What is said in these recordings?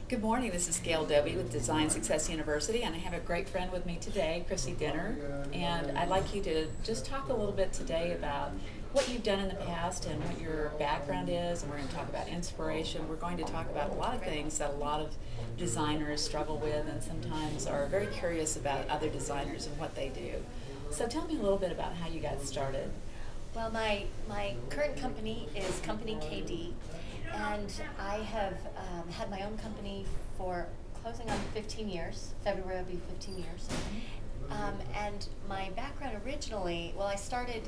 Good morning, this is Gail Dobie with Design Success University, and I have a great friend with me today, Kristi, and I'd like you to just talk a little bit today about what you've done in the past and what your background is, and we're going to talk about inspiration. We're going to talk about a lot of things that a lot of designers struggle with and sometimes are very curious about other designers and what they do. So tell me a little bit about how you got started. Well, my current company is Company KD, and I have had my own company for closing on 15 years. February will be 15 years. And my background originally, well, I started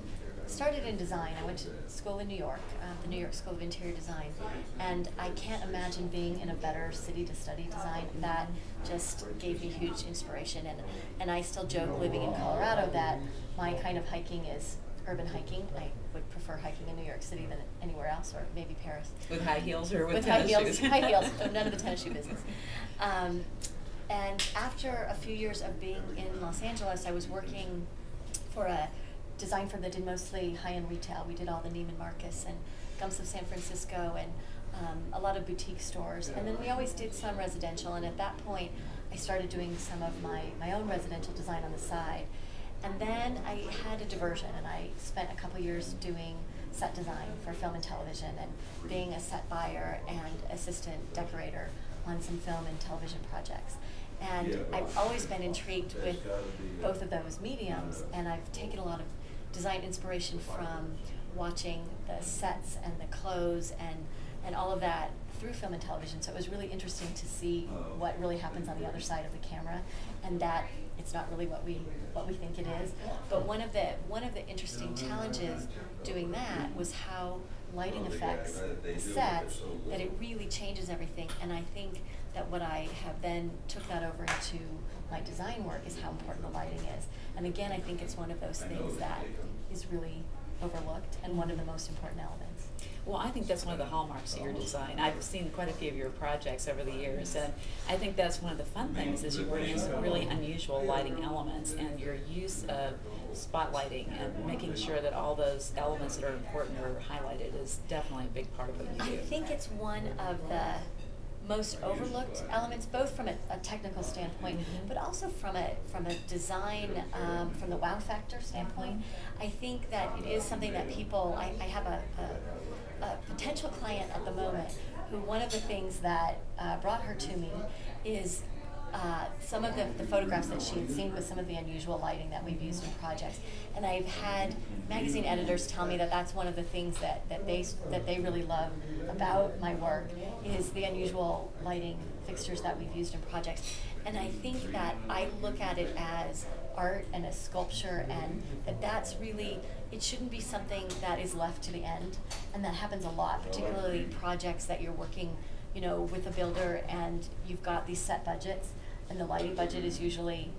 in design. I went to school in New York, the New York School of Interior Design, and I can't imagine being in a better city to study design. That just gave me huge inspiration, and I still joke living in Colorado that my kind of hiking is urban hiking. I would prefer hiking in New York City than anywhere else, or maybe Paris. With high heels or with high tennis heels? shoes? High heels, none of the tennis shoe business. And after a few years of being in Los Angeles, I was working for a design firm that did mostly high-end retail. We did all the Neiman Marcus and Gums of San Francisco and a lot of boutique stores. And then we always did some residential, and at that point, I started doing some of my own residential design on the side. And then I had a diversion, and I spent a couple years doing set design for film and television and being a set buyer and assistant decorator on some film and television projects. And I've always been intrigued with both of those mediums, and I've taken a lot of design inspiration from watching the sets and the clothes and all of that through film and television. So it was really interesting to see what really happens on the other side of the camera, and that it's not really what we think it is. But one of the interesting challenges doing that was how lighting affects the sets, that it really changes everything. And I think that what I have then took that over into my design work is how important the lighting is. And again, I think it's one of those things that is really overlooked and one of the most important elements. Well, I think that's one of the hallmarks of your design. I've seen quite a few of your projects over the years, and I think that's one of the fun things is you bring in some really unusual lighting elements, and your use of spotlighting and making sure that all those elements that are important are highlighted is definitely a big part of what you do. I think it's one of the most overlooked elements, both from a technical standpoint, but also from a design, from the wow factor standpoint. I think that it is something that people, I have a potential client at the moment who one of the things that brought her to me is some of the photographs that she had seen with some of the unusual lighting that we've used in projects. And I've had magazine editors tell me that that's one of the things that they really love about my work is the unusual lighting fixtures that we've used in projects. And I think that I look at it as art and as sculpture, and that's really, it shouldn't be something that is left to the end. And that happens a lot, particularly projects that you're working with a builder and you've got these set budgets, and the lighting budget is usually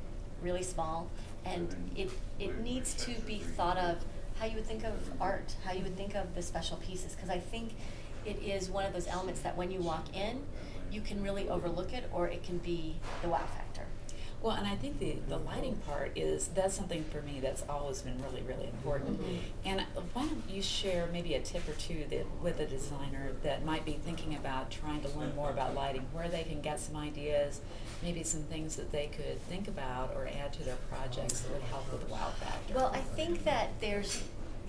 really small, and it needs to be thought of how you would think of art, how you would think of the special pieces, because I think it is one of those elements that when you walk in, you can really overlook it, or it can be the wow factor. Well, and I think the lighting part that's something for me that's always been really, really important. And why don't you share maybe a tip or two with a designer that might be thinking about trying to learn more about lighting, where they can get some ideas, maybe some things that they could think about or add to their projects that would help with the wow factor? Well, I think that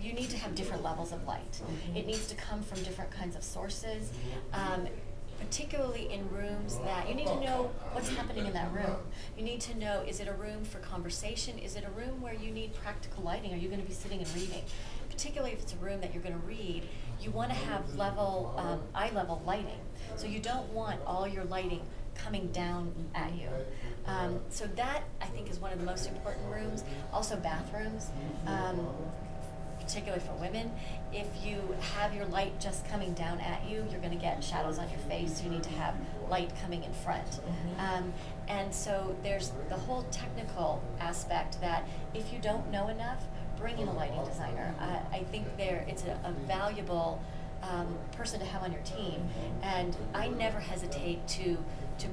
you need to have different levels of light. It needs to come from different kinds of sources. Particularly in rooms that you need to know what's happening in that room. You need to know, is it a room for conversation? Is it a room where you need practical lighting? Are you going to be sitting and reading? Particularly if it's a room that you're going to read, you want to have eye level lighting. So you don't want all your lighting coming down at you. So that, I think, is one of the most important rooms. Also bathrooms. Particularly for women, if you have your light just coming down at you, you're going to get shadows on your face. You need to have light coming in front. And so there's the whole technical aspect that if you don't know enough, bring in a lighting designer. I think it's a valuable person to have on your team, and I never hesitate to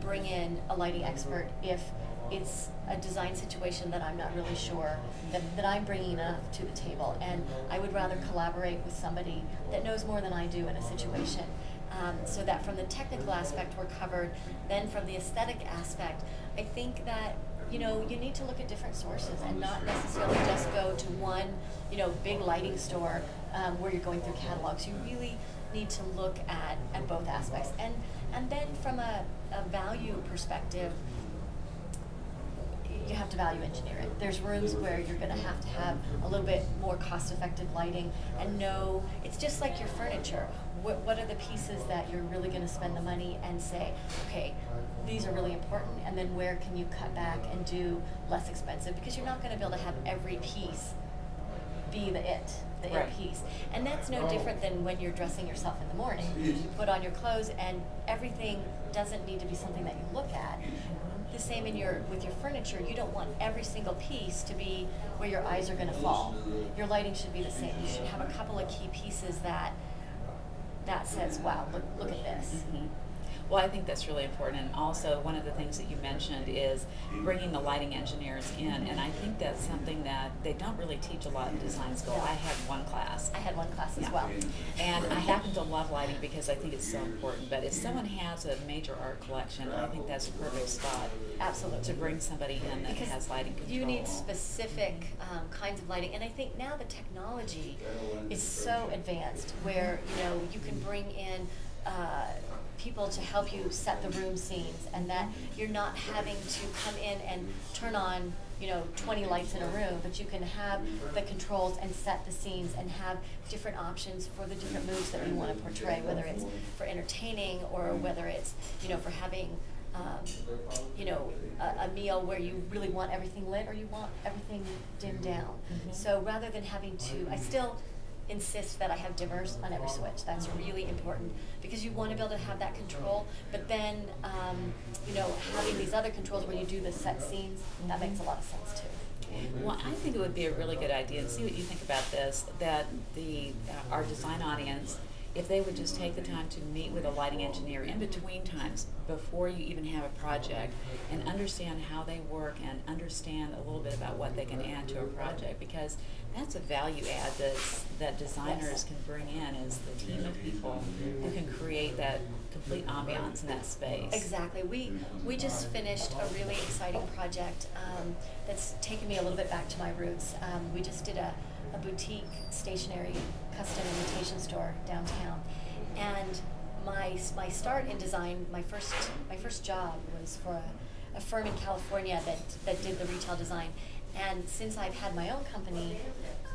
bring in a lighting expert if it's a design situation that I'm not really sure that I'm bringing enough to the table, and I would rather collaborate with somebody that knows more than I do in a situation. so that from the technical aspect we're covered. Then from the aesthetic aspect, I think that you need to look at different sources and not necessarily just go to one big lighting store where you're going through catalogs. You really need to look at both aspects, and then from a value perspective, you have to value engineer it. There's rooms where you're going to have a little bit more cost-effective lighting, and know it's just like your furniture. What are the pieces that you're really going to spend the money and say, okay, these are really important, and then where can you cut back and do less expensive, because you're not going to be able to have every piece be the it piece. And that's no different than when you're dressing yourself in the morning. You put on your clothes, and everything doesn't need to be something that you look at. The same with your furniture. You don't want every single piece to be where your eyes are going to fall. Your lighting should be the same. You should have a couple of key pieces that says, wow, look at this. Mm-hmm. Well, I think that's really important, and also one of the things that you mentioned is bringing the lighting engineers in, and I think that's something that they don't really teach a lot in design school. I had one class. I had one class as well. And I happen to love lighting because I think it's so important, but if someone has a major art collection, I think that's a perfect spot. Absolutely. To bring somebody in that has lighting control. You need specific kinds of lighting, and I think now the technology is so advanced where you can bring in people to help you set the room scenes, and that you're not having to come in and turn on 20 lights in a room, but you can have the controls and set the scenes and have different options for the different moods that you want to portray, whether it's for entertaining or whether it's for having a meal where you really want everything lit or you want everything dimmed down. Mm-hmm. So rather than having to, I still insist that I have dimmers on every switch. That's really important because you want to be able to have that control, but then having these other controls where you do the set scenes, that makes a lot of sense too. Well, I think it would be a really good idea, and see what you think about this, that our design audience, if they would just take the time to meet with a lighting engineer in between times before you even have a project and understand how they work and understand a little bit about what they can add to a project, because that's a value add that designers can bring in, is the team of people who can create that complete ambiance in that space. Exactly. We just finished a really exciting project that's taken me a little bit back to my roots. We just did a boutique stationery custom invitation store downtown, and my start in design, my first job was for a firm in California that did the retail design. And since I've had my own company,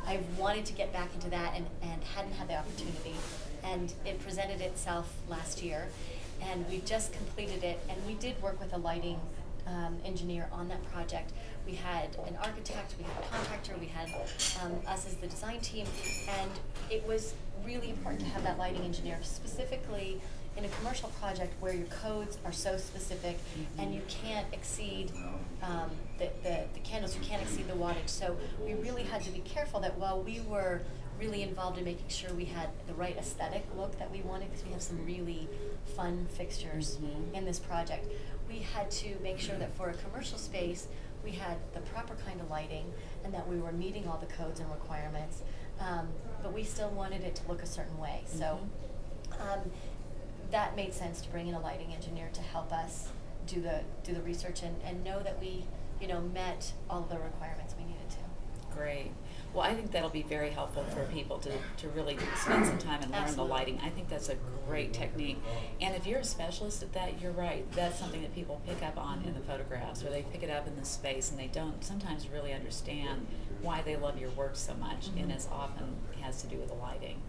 I've wanted to get back into that and hadn't had the opportunity. And it presented itself last year, and we just completed it. And we did work with a lighting engineer on that project. We had an architect, we had a contractor, we had us as the design team, and it was really important to have that lighting engineer, specifically in a commercial project where your codes are so specific and you can't exceed the candles, you can't exceed the wattage. So we really had to be careful that while we were really involved in making sure we had the right aesthetic look that we wanted, because we have some really fun fixtures in this project, we had to make sure that for a commercial space we had the proper kind of lighting and that we were meeting all the codes and requirements, but we still wanted it to look a certain way. So that made sense to bring in a lighting engineer to help us do the research and know that we met all of the requirements we needed to. Great. Well, I think that'll be very helpful for people to really spend some time and learn Absolutely. the lighting. I think that's a great technique. And if you're a specialist at that, you're right. That's something that people pick up on in the photographs, or they pick it up in the space, and they don't sometimes really understand why they love your work so much, and as often has to do with the lighting.